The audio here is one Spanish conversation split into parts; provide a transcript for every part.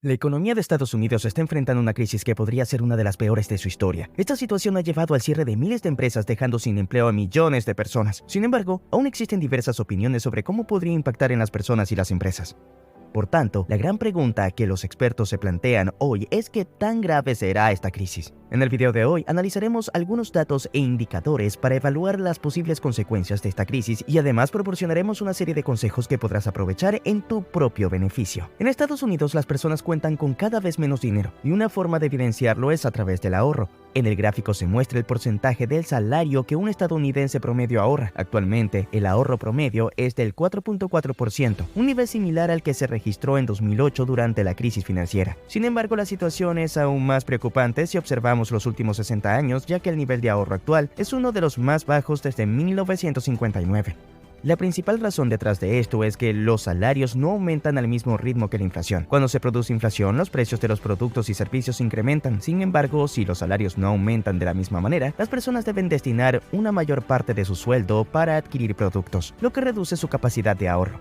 La economía de Estados Unidos está enfrentando una crisis que podría ser una de las peores de su historia. Esta situación ha llevado al cierre de miles de empresas, dejando sin empleo a millones de personas. Sin embargo, aún existen diversas opiniones sobre cómo podría impactar en las personas y las empresas. Por tanto, la gran pregunta que los expertos se plantean hoy es ¿qué tan grave será esta crisis? En el video de hoy analizaremos algunos datos e indicadores para evaluar las posibles consecuencias de esta crisis y además proporcionaremos una serie de consejos que podrás aprovechar en tu propio beneficio. En Estados Unidos las personas cuentan con cada vez menos dinero y una forma de evidenciarlo es a través del ahorro. En el gráfico se muestra el porcentaje del salario que un estadounidense promedio ahorra. Actualmente, el ahorro promedio es del 4.4%, un nivel similar al que se registró en 2008 durante la crisis financiera. Sin embargo, la situación es aún más preocupante si observamos los últimos 60 años, ya que el nivel de ahorro actual es uno de los más bajos desde 1959. La principal razón detrás de esto es que los salarios no aumentan al mismo ritmo que la inflación. Cuando se produce inflación, los precios de los productos y servicios incrementan. Sin embargo, si los salarios no aumentan de la misma manera, las personas deben destinar una mayor parte de su sueldo para adquirir productos, lo que reduce su capacidad de ahorro.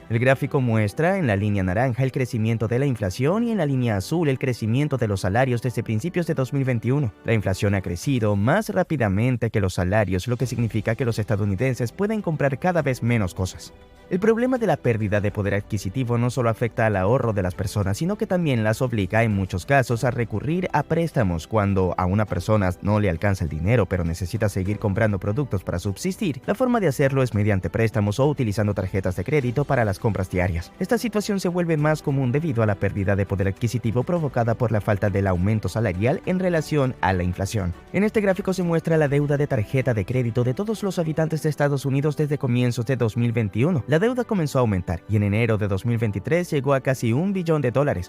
El gráfico muestra en la línea naranja el crecimiento de la inflación y en la línea azul el crecimiento de los salarios desde principios de 2021. La inflación ha crecido más rápidamente que los salarios, lo que significa que los estadounidenses pueden comprar cada vez menos cosas. El problema de la pérdida de poder adquisitivo no solo afecta al ahorro de las personas, sino que también las obliga en muchos casos a recurrir a préstamos. Cuando a una persona no le alcanza el dinero pero necesita seguir comprando productos para subsistir, la forma de hacerlo es mediante préstamos o utilizando tarjetas de crédito para las compras diarias. Esta situación se vuelve más común debido a la pérdida de poder adquisitivo provocada por la falta del aumento salarial en relación a la inflación. En este gráfico se muestra la deuda de tarjeta de crédito de todos los habitantes de Estados Unidos desde comienzos de 2021. La deuda comenzó a aumentar y en enero de 2023 llegó a casi $1 billón.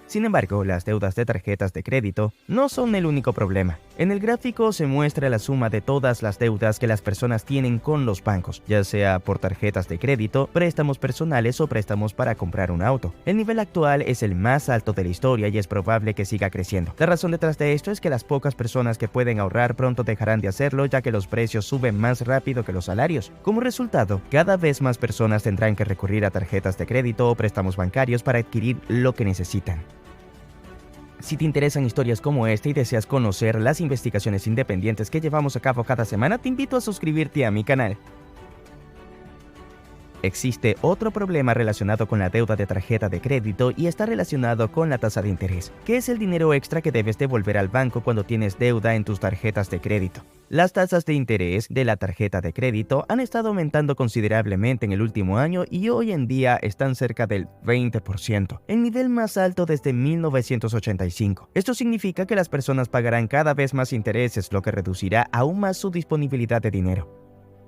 Sin embargo, las deudas de tarjetas de crédito no son el único problema. En el gráfico se muestra la suma de todas las deudas que las personas tienen con los bancos, ya sea por tarjetas de crédito, préstamos personales o préstamos para comprar un auto. El nivel actual es el más alto de la historia y es probable que siga creciendo. La razón detrás de esto es que las pocas personas que pueden ahorrar pronto dejarán de hacerlo, ya que los precios suben más rápido que los salarios. Como resultado, cada vez más personas tendrán que recurrir a tarjetas de crédito o préstamos bancarios para adquirir lo que necesitan. Si te interesan historias como esta y deseas conocer las investigaciones independientes que llevamos a cabo cada semana, te invito a suscribirte a mi canal. Existe otro problema relacionado con la deuda de tarjeta de crédito y está relacionado con la tasa de interés, que es el dinero extra que debes devolver al banco cuando tienes deuda en tus tarjetas de crédito. Las tasas de interés de la tarjeta de crédito han estado aumentando considerablemente en el último año y hoy en día están cerca del 20%, el nivel más alto desde 1985. Esto significa que las personas pagarán cada vez más intereses, lo que reducirá aún más su disponibilidad de dinero.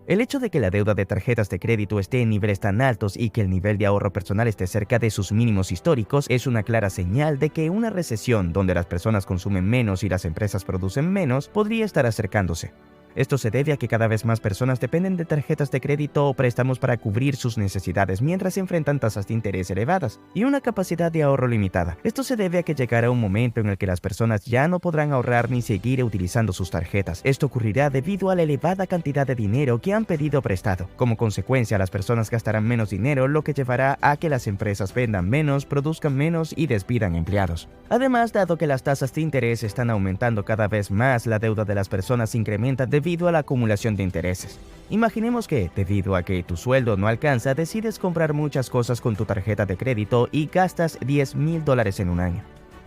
El hecho de que la deuda de tarjetas de crédito esté en niveles tan altos y que el nivel de ahorro personal esté cerca de sus mínimos históricos es una clara señal de que una recesión donde las personas consumen menos y las empresas producen menos podría estar acercándose. Esto se debe a que cada vez más personas dependen de tarjetas de crédito o préstamos para cubrir sus necesidades mientras se enfrentan tasas de interés elevadas y una capacidad de ahorro limitada. Esto se debe a que llegará un momento en el que las personas ya no podrán ahorrar ni seguir utilizando sus tarjetas. Esto ocurrirá debido a la elevada cantidad de dinero que han pedido prestado. Como consecuencia, las personas gastarán menos dinero, lo que llevará a que las empresas vendan menos, produzcan menos y despidan empleados. Además, dado que las tasas de interés están aumentando cada vez más, la deuda de las personas incrementa debido a la acumulación de intereses. Imaginemos que, debido a que tu sueldo no alcanza, decides comprar muchas cosas con tu tarjeta de crédito y gastas $10,000 en un año.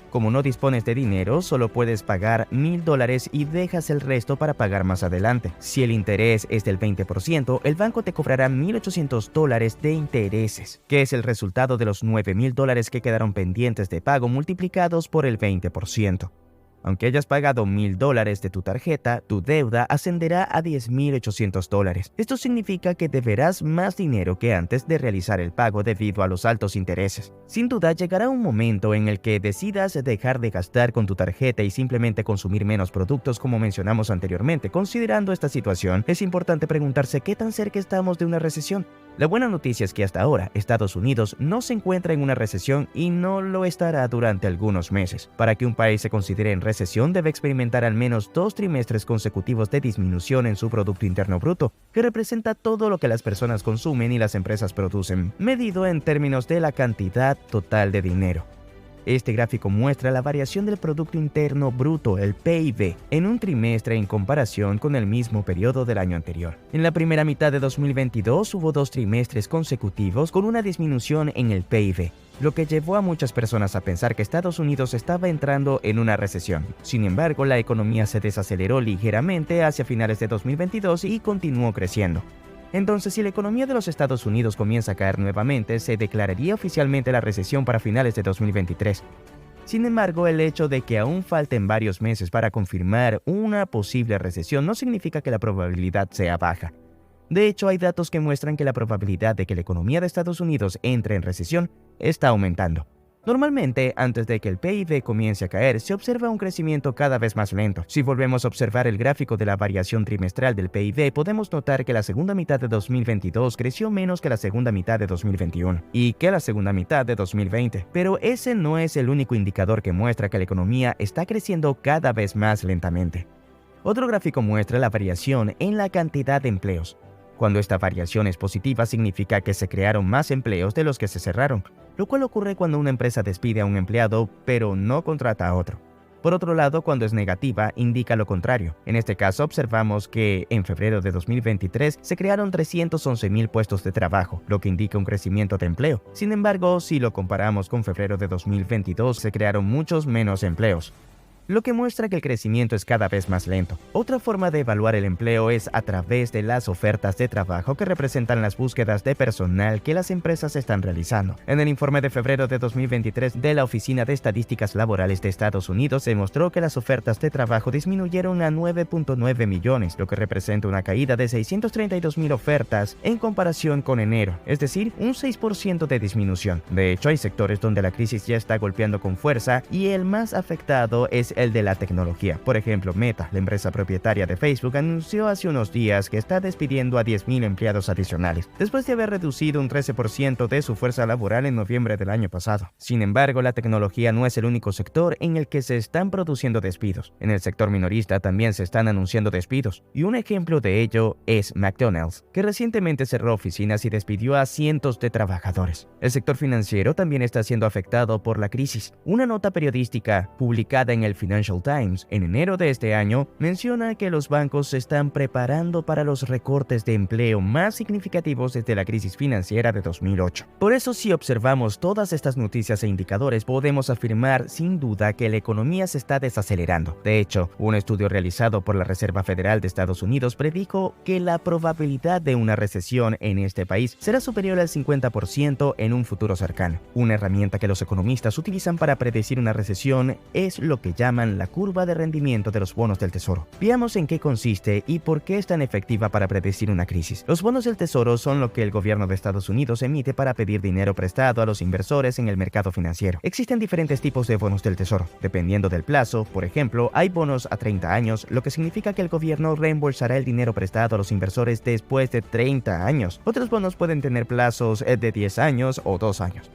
Como no dispones de dinero, solo puedes pagar $1,000 y dejas el resto para pagar más adelante. Si el interés es del 20%, el banco te cobrará $1,800 de intereses, que es el resultado de los $9,000 que quedaron pendientes de pago multiplicados por el 20%. Aunque hayas pagado $1,000 de tu tarjeta, tu deuda ascenderá a $10,800. Esto significa que deberás más dinero que antes de realizar el pago debido a los altos intereses. Sin duda, llegará un momento en el que decidas dejar de gastar con tu tarjeta y simplemente consumir menos productos como mencionamos anteriormente. Considerando esta situación, es importante preguntarse qué tan cerca estamos de una recesión. La buena noticia es que hasta ahora Estados Unidos no se encuentra en una recesión y no lo estará durante algunos meses. Para que un país se considere en recesión debe experimentar al menos 2 trimestres consecutivos de disminución en su Producto Interno Bruto, que representa todo lo que las personas consumen y las empresas producen, medido en términos de la cantidad total de dinero. Este gráfico muestra la variación del Producto Interno Bruto, el PIB, en un trimestre en comparación con el mismo periodo del año anterior. En la primera mitad de 2022 hubo 2 trimestres consecutivos con una disminución en el PIB, lo que llevó a muchas personas a pensar que Estados Unidos estaba entrando en una recesión. Sin embargo, la economía se desaceleró ligeramente hacia finales de 2022 y continuó creciendo. Entonces, si la economía de los Estados Unidos comienza a caer nuevamente, se declararía oficialmente la recesión para finales de 2023. Sin embargo, el hecho de que aún falten varios meses para confirmar una posible recesión no significa que la probabilidad sea baja. De hecho, hay datos que muestran que la probabilidad de que la economía de Estados Unidos entre en recesión está aumentando. Normalmente, antes de que el PIB comience a caer, se observa un crecimiento cada vez más lento. Si volvemos a observar el gráfico de la variación trimestral del PIB, podemos notar que la segunda mitad de 2022 creció menos que la segunda mitad de 2021 y que la segunda mitad de 2020. Pero ese no es el único indicador que muestra que la economía está creciendo cada vez más lentamente. Otro gráfico muestra la variación en la cantidad de empleos. Cuando esta variación es positiva, significa que se crearon más empleos de los que se cerraron, lo cual ocurre cuando una empresa despide a un empleado pero no contrata a otro. Por otro lado, cuando es negativa, indica lo contrario. En este caso, observamos que en febrero de 2023 se crearon 311,000 puestos de trabajo, lo que indica un crecimiento de empleo. Sin embargo, si lo comparamos con febrero de 2022, se crearon muchos menos empleos, lo que muestra que el crecimiento es cada vez más lento. Otra forma de evaluar el empleo es a través de las ofertas de trabajo que representan las búsquedas de personal que las empresas están realizando. En el informe de febrero de 2023 de la Oficina de Estadísticas Laborales de Estados Unidos se mostró que las ofertas de trabajo disminuyeron a 9.9 millones, lo que representa una caída de 632,000 ofertas en comparación con enero, es decir, un 6% de disminución. De hecho, hay sectores donde la crisis ya está golpeando con fuerza y el más afectado es el de la tecnología. Por ejemplo, Meta, la empresa propietaria de Facebook, anunció hace unos días que está despidiendo a 10,000 empleados adicionales, después de haber reducido un 13% de su fuerza laboral en noviembre del año pasado. Sin embargo, la tecnología no es el único sector en el que se están produciendo despidos. En el sector minorista también se están anunciando despidos, y un ejemplo de ello es McDonald's, que recientemente cerró oficinas y despidió a cientos de trabajadores. El sector financiero también está siendo afectado por la crisis. Una nota periodística publicada en el Financial Times en enero de este año menciona que los bancos se están preparando para los recortes de empleo más significativos desde la crisis financiera de 2008. Por eso, si observamos todas estas noticias e indicadores, podemos afirmar sin duda que la economía se está desacelerando. De hecho, un estudio realizado por la Reserva Federal de Estados Unidos predijo que la probabilidad de una recesión en este país será superior al 50% en un futuro cercano. Una herramienta que los economistas utilizan para predecir una recesión es lo que llaman la curva de rendimiento de los bonos del tesoro. Veamos en qué consiste y por qué es tan efectiva para predecir una crisis. Los bonos del tesoro son lo que el gobierno de Estados Unidos emite para pedir dinero prestado a los inversores en el mercado financiero. Existen diferentes tipos de bonos del tesoro, dependiendo del plazo. Por ejemplo, hay bonos a 30 años, lo que significa que el gobierno reembolsará el dinero prestado a los inversores después de 30 años. Otros bonos pueden tener plazos de 10 años o 2 años.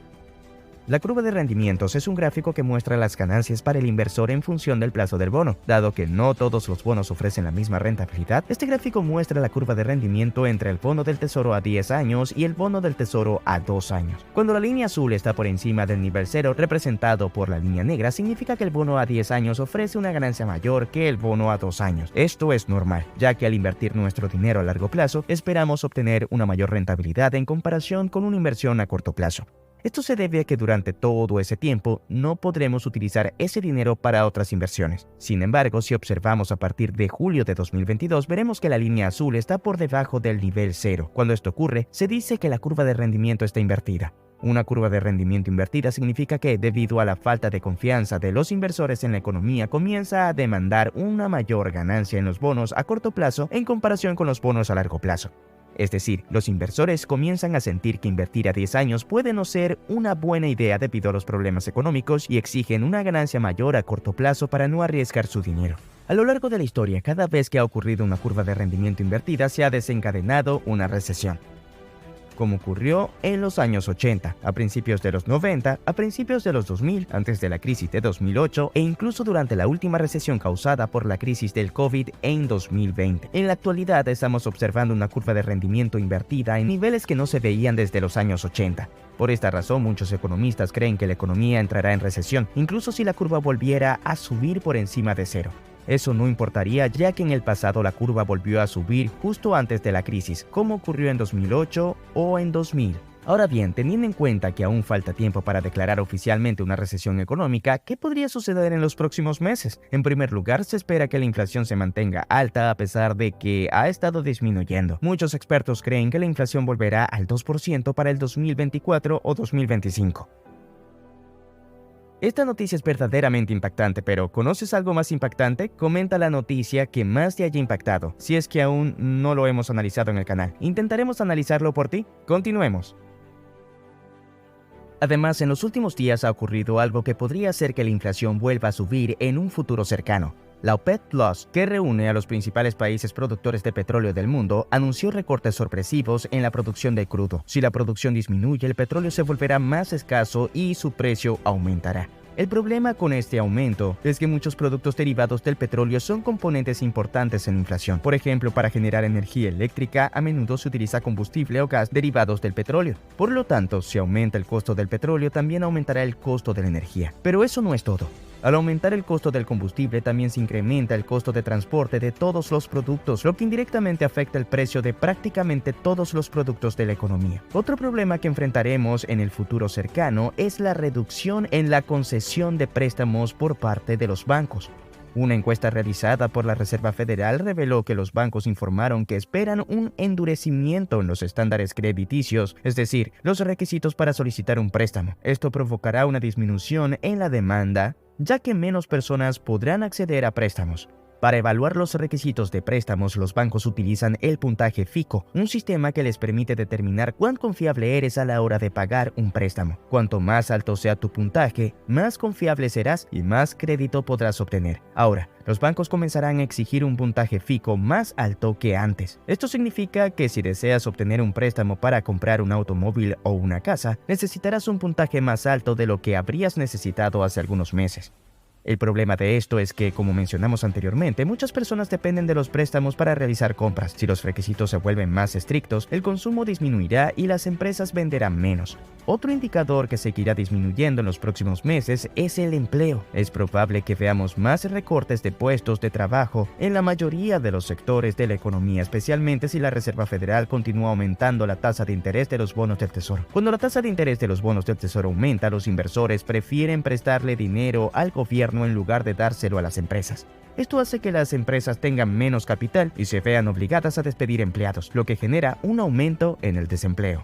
La curva de rendimientos es un gráfico que muestra las ganancias para el inversor en función del plazo del bono. Dado que no todos los bonos ofrecen la misma rentabilidad, este gráfico muestra la curva de rendimiento entre el bono del tesoro a 10 años y el bono del tesoro a 2 años. Cuando la línea azul está por encima del nivel cero, representado por la línea negra, significa que el bono a 10 años ofrece una ganancia mayor que el bono a 2 años. Esto es normal, ya que al invertir nuestro dinero a largo plazo, esperamos obtener una mayor rentabilidad en comparación con una inversión a corto plazo. Esto se debe a que durante todo ese tiempo no podremos utilizar ese dinero para otras inversiones. Sin embargo, si observamos a partir de julio de 2022, veremos que la línea azul está por debajo del nivel cero. Cuando esto ocurre, se dice que la curva de rendimiento está invertida. Una curva de rendimiento invertida significa que, debido a la falta de confianza de los inversores en la economía, comienza a demandar una mayor ganancia en los bonos a corto plazo en comparación con los bonos a largo plazo. Es decir, los inversores comienzan a sentir que invertir a 10 años puede no ser una buena idea debido a los problemas económicos y exigen una ganancia mayor a corto plazo para no arriesgar su dinero. A lo largo de la historia, cada vez que ha ocurrido una curva de rendimiento invertida, se ha desencadenado una recesión. como ocurrió en los años 80, a principios de los 90, a principios de los 2000, antes de la crisis de 2008 e incluso durante la última recesión causada por la crisis del COVID en 2020. En la actualidad estamos observando una curva de rendimiento invertida en niveles que no se veían desde los años 80. Por esta razón, muchos economistas creen que la economía entrará en recesión, incluso si la curva volviera a subir por encima de cero. Eso no importaría, ya que en el pasado la curva volvió a subir justo antes de la crisis, como ocurrió en 2008 o en 2000. Ahora bien, teniendo en cuenta que aún falta tiempo para declarar oficialmente una recesión económica, ¿qué podría suceder en los próximos meses? En primer lugar, se espera que la inflación se mantenga alta a pesar de que ha estado disminuyendo. Muchos expertos creen que la inflación volverá al 2% para el 2024 o 2025. Esta noticia es verdaderamente impactante, pero ¿conoces algo más impactante? Comenta la noticia que más te haya impactado, si es que aún no lo hemos analizado en el canal. Intentaremos analizarlo por ti. Continuemos. Además, en los últimos días ha ocurrido algo que podría hacer que la inflación vuelva a subir en un futuro cercano. La OPEC+, que reúne a los principales países productores de petróleo del mundo, anunció recortes sorpresivos en la producción de crudo. Si la producción disminuye, el petróleo se volverá más escaso y su precio aumentará. El problema con este aumento es que muchos productos derivados del petróleo son componentes importantes en la inflación. Por ejemplo, para generar energía eléctrica, a menudo se utiliza combustible o gas derivados del petróleo. Por lo tanto, si aumenta el costo del petróleo, también aumentará el costo de la energía. Pero eso no es todo. Al aumentar el costo del combustible, también se incrementa el costo de transporte de todos los productos, lo que indirectamente afecta el precio de prácticamente todos los productos de la economía. Otro problema que enfrentaremos en el futuro cercano es la reducción en la concesión de préstamos por parte de los bancos. Una encuesta realizada por la Reserva Federal reveló que los bancos informaron que esperan un endurecimiento en los estándares crediticios, es decir, los requisitos para solicitar un préstamo. Esto provocará una disminución en la demanda, ya que menos personas podrán acceder a préstamos. Para evaluar los requisitos de préstamos, los bancos utilizan el puntaje FICO, un sistema que les permite determinar cuán confiable eres a la hora de pagar un préstamo. Cuanto más alto sea tu puntaje, más confiable serás y más crédito podrás obtener. Ahora, los bancos comenzarán a exigir un puntaje FICO más alto que antes. Esto significa que si deseas obtener un préstamo para comprar un automóvil o una casa, necesitarás un puntaje más alto de lo que habrías necesitado hace algunos meses. El problema de esto es que, como mencionamos anteriormente, muchas personas dependen de los préstamos para realizar compras. Si los requisitos se vuelven más estrictos, el consumo disminuirá y las empresas venderán menos. Otro indicador que seguirá disminuyendo en los próximos meses es el empleo. Es probable que veamos más recortes de puestos de trabajo en la mayoría de los sectores de la economía, especialmente si la Reserva Federal continúa aumentando la tasa de interés de los bonos del Tesoro. Cuando la tasa de interés de los bonos del Tesoro aumenta, los inversores prefieren prestarle dinero al gobierno en lugar de dárselo a las empresas. Esto hace que las empresas tengan menos capital y se vean obligadas a despedir empleados, lo que genera un aumento en el desempleo.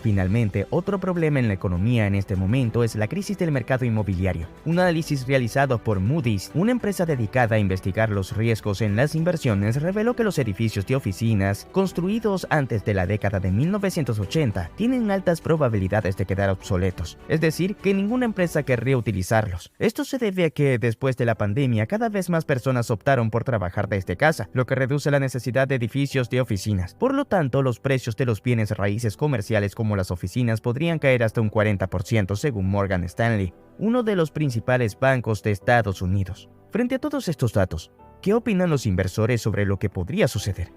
Finalmente, otro problema en la economía en este momento es la crisis del mercado inmobiliario. Un análisis realizado por Moody's, una empresa dedicada a investigar los riesgos en las inversiones, reveló que los edificios de oficinas construidos antes de la década de 1980 tienen altas probabilidades de quedar obsoletos, es decir, que ninguna empresa querría utilizarlos. Esto se debe a que después de la pandemia cada vez más personas optaron por trabajar desde casa, lo que reduce la necesidad de edificios de oficinas. Por lo tanto, los precios de los bienes raíces comerciales como las oficinas podrían caer hasta un 40% según Morgan Stanley, uno de los principales bancos de Estados Unidos. Frente a todos estos datos, ¿qué opinan los inversores sobre lo que podría suceder?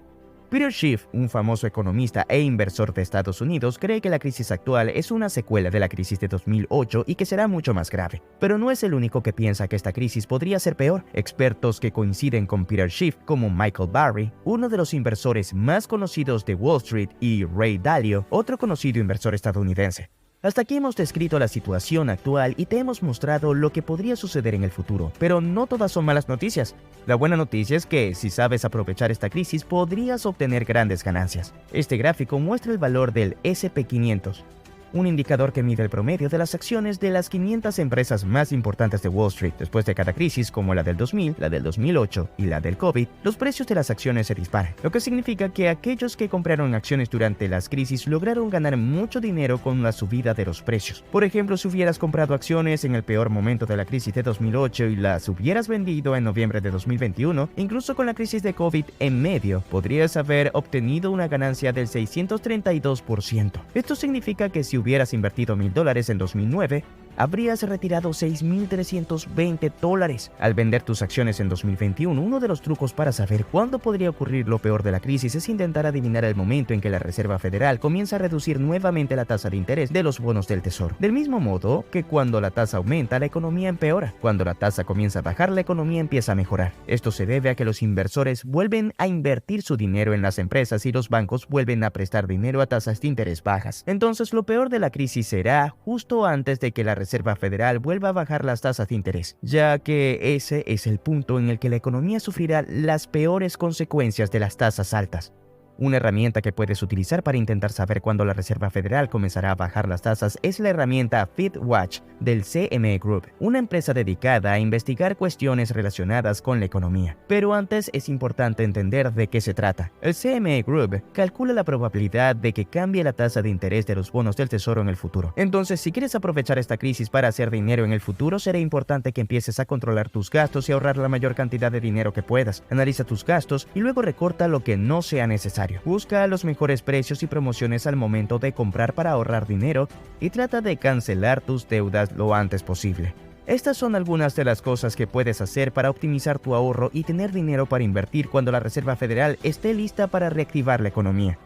Peter Schiff, un famoso economista e inversor de Estados Unidos, cree que la crisis actual es una secuela de la crisis de 2008 y que será mucho más grave. Pero no es el único que piensa que esta crisis podría ser peor. Expertos que coinciden con Peter Schiff, como Michael Burry, uno de los inversores más conocidos de Wall Street, y Ray Dalio, otro conocido inversor estadounidense. Hasta aquí hemos descrito la situación actual y te hemos mostrado lo que podría suceder en el futuro, pero no todas son malas noticias. La buena noticia es que, si sabes aprovechar esta crisis, podrías obtener grandes ganancias. Este gráfico muestra el valor del S&P 500. un indicador que mide el promedio de las acciones de las 500 empresas más importantes de Wall Street. Después de cada crisis como la del 2000, la del 2008 y la del COVID, los precios de las acciones se disparan, lo que significa que aquellos que compraron acciones durante las crisis lograron ganar mucho dinero con la subida de los precios. Por ejemplo, si hubieras comprado acciones en el peor momento de la crisis de 2008 y las hubieras vendido en noviembre de 2021, incluso con la crisis de COVID en medio, podrías haber obtenido una ganancia del 632%. Esto significa que si hubieras invertido $1,000 en 2009, habrías retirado $6,320 al vender tus acciones en 2021. Uno de los trucos para saber cuándo podría ocurrir lo peor de la crisis es intentar adivinar el momento en que la Reserva Federal comienza a reducir nuevamente la tasa de interés de los bonos del Tesoro. Del mismo modo que cuando la tasa aumenta, la economía empeora. Cuando la tasa comienza a bajar, la economía empieza a mejorar. Esto se debe a que los inversores vuelven a invertir su dinero en las empresas y los bancos vuelven a prestar dinero a tasas de interés bajas. Entonces, lo peor de la crisis será justo antes de que la Reserva Federal vuelva a bajar las tasas de interés, ya que ese es el punto en el que la economía sufrirá las peores consecuencias de las tasas altas. Una herramienta que puedes utilizar para intentar saber cuándo la Reserva Federal comenzará a bajar las tasas es la herramienta FedWatch del CME Group, una empresa dedicada a investigar cuestiones relacionadas con la economía. Pero antes es importante entender de qué se trata. El CME Group calcula la probabilidad de que cambie la tasa de interés de los bonos del Tesoro en el futuro. Entonces, si quieres aprovechar esta crisis para hacer dinero en el futuro, será importante que empieces a controlar tus gastos y ahorrar la mayor cantidad de dinero que puedas. Analiza tus gastos y luego recorta lo que no sea necesario. Busca los mejores precios y promociones al momento de comprar para ahorrar dinero y trata de cancelar tus deudas lo antes posible. Estas son algunas de las cosas que puedes hacer para optimizar tu ahorro y tener dinero para invertir cuando la Reserva Federal esté lista para reactivar la economía.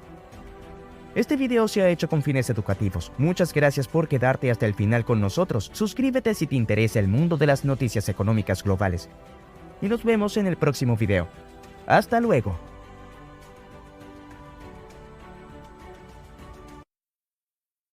Este video se ha hecho con fines educativos. Muchas gracias por quedarte hasta el final con nosotros. Suscríbete si te interesa el mundo de las noticias económicas globales. Y nos vemos en el próximo video. ¡Hasta luego!